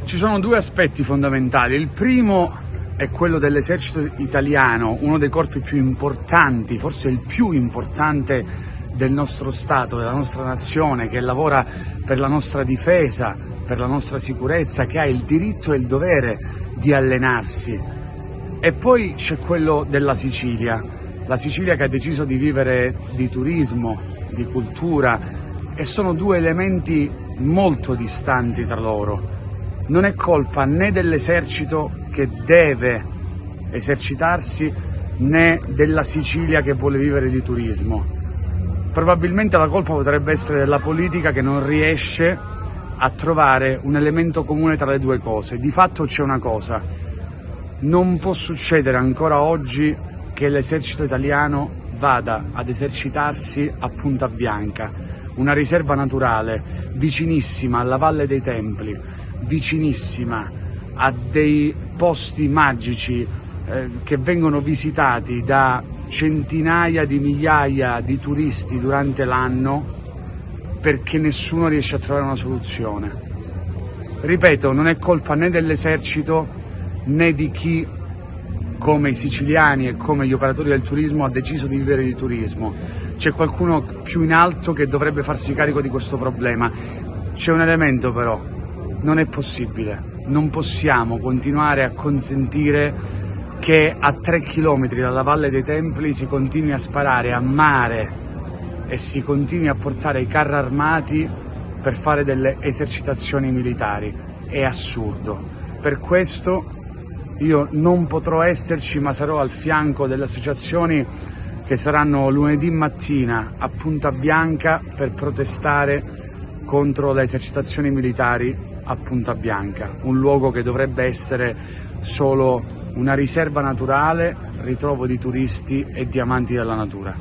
Ci sono due aspetti fondamentali. Il primo è quello dell'esercito italiano, uno dei corpi più importanti, forse il più importante del nostro Stato, della nostra nazione, che lavora per la nostra difesa, per la nostra sicurezza, che ha il diritto e il dovere di allenarsi. E poi c'è quello della Sicilia, la Sicilia che ha deciso di vivere di turismo, di cultura, e sono due elementi molto distanti tra loro. Non è colpa né dell'esercito che deve esercitarsi né della Sicilia che vuole vivere di turismo. Probabilmente la colpa potrebbe essere della politica che non riesce a trovare un elemento comune tra le due cose. Di fatto c'è una cosa: non può succedere ancora oggi che l'esercito italiano vada ad esercitarsi a Punta Bianca, una riserva naturale vicinissima alla Valle dei Templi, vicinissima a dei posti magici che vengono visitati da centinaia di migliaia di turisti durante l'anno, perché nessuno riesce a trovare una soluzione. Ripeto, non è colpa né dell'esercito né di chi, come i siciliani e come gli operatori del turismo, ha deciso di vivere di turismo. C'è qualcuno più in alto che dovrebbe farsi carico di questo problema. C'è un elemento però: non è possibile, non possiamo continuare a consentire che a 3 chilometri dalla Valle dei Templi si continui a sparare a mare e si continui a portare i carri armati per fare delle esercitazioni militari. È assurdo. Per questo io non potrò esserci, ma sarò al fianco delle associazioni che saranno lunedì mattina a Punta Bianca per protestare contro le esercitazioni militari a Punta Bianca, un luogo che dovrebbe essere solo una riserva naturale, ritrovo di turisti e di amanti della natura.